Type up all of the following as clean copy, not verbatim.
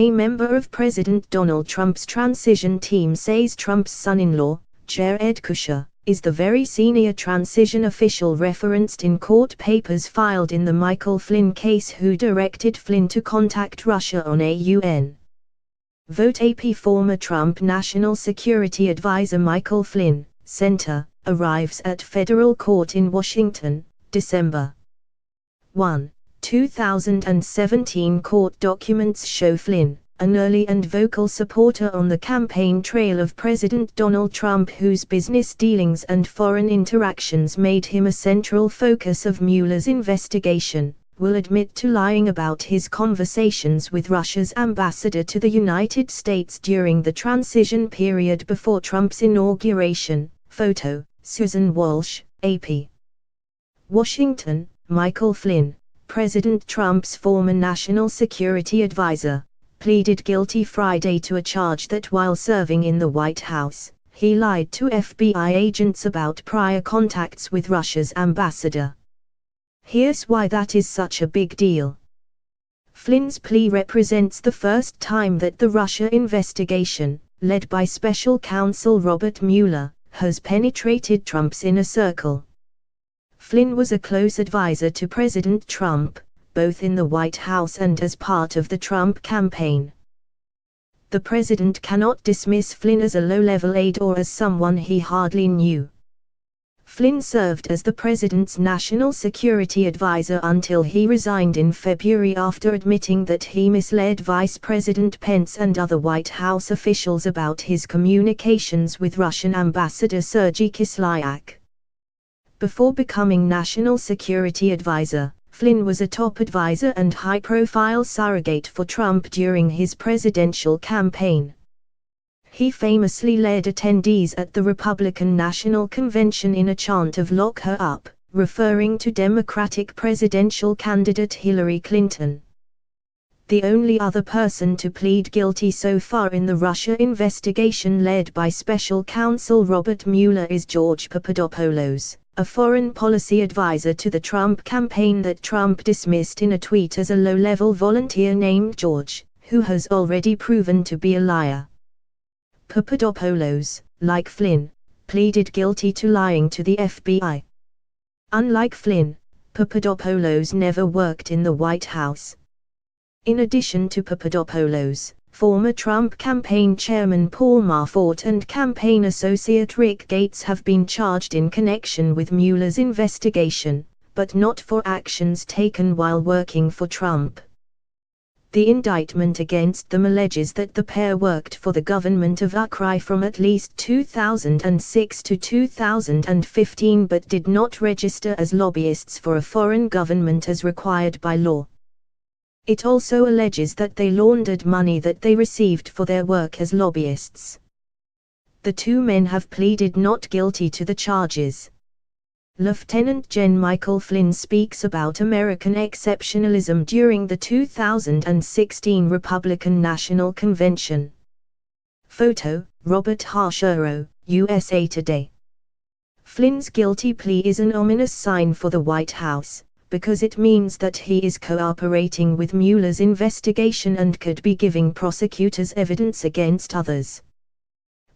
A member of President Donald Trump's transition team says Trump's son-in-law, Jared Kushner, is the very senior transition official referenced in court papers filed in the Michael Flynn case who directed Flynn to contact Russia on a UN vote. AP former Trump National Security Advisor Michael Flynn, Center, arrives at federal court in Washington, December 1, 2017. Court documents show Flynn, an early and vocal supporter on the campaign trail of President Donald Trump, whose business dealings and foreign interactions made him a central focus of Mueller's investigation, will admit to lying about his conversations with Russia's ambassador to the United States during the transition period before Trump's inauguration. Photo, Susan Walsh, AP. Washington. Michael Flynn, President Trump's former national security advisor, pleaded guilty Friday to a charge that while serving in the White House, he lied to FBI agents about prior contacts with Russia's ambassador. Here's why that is such a big deal. Flynn's plea represents the first time that the Russia investigation, led by special counsel Robert Mueller, has penetrated Trump's inner circle. Flynn was a close advisor to President Trump, both in the White House and as part of the Trump campaign. The president cannot dismiss Flynn as a low-level aide or as someone he hardly knew. Flynn served as the president's national security advisor until he resigned in February after admitting that he misled Vice President Pence and other White House officials about his communications with Russian Ambassador Sergei Kislyak. Before becoming national security advisor, Flynn was a top advisor and high-profile surrogate for Trump during his presidential campaign. He famously led attendees at the Republican National Convention in a chant of "Lock her up," referring to Democratic presidential candidate Hillary Clinton. The only other person to plead guilty so far in the Russia investigation led by special counsel Robert Mueller is George Papadopoulos, a foreign policy advisor to the Trump campaign that Trump dismissed in a tweet as a low-level volunteer named George, who has already proven to be a liar. Papadopoulos, like Flynn, pleaded guilty to lying to the FBI. Unlike Flynn, Papadopoulos never worked in the White House. In addition to Papadopoulos, former Trump campaign chairman Paul Manafort and campaign associate Rick Gates have been charged in connection with Mueller's investigation, but not for actions taken while working for Trump. The indictment against them alleges that the pair worked for the government of Ukraine from at least 2006 to 2015 but did not register as lobbyists for a foreign government as required by law. It also alleges that they laundered money that they received for their work as lobbyists. The two men have pleaded not guilty to the charges. Lieutenant Gen. Michael Flynn speaks about American exceptionalism during the 2016 Republican National Convention. Photo, Robert Harshuro, USA Today. Flynn's guilty plea is an ominous sign for the White House, because it means that he is cooperating with Mueller's investigation and could be giving prosecutors evidence against others.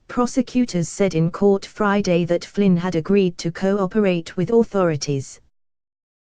Prosecutors said in court Friday that Flynn had agreed to cooperate with authorities.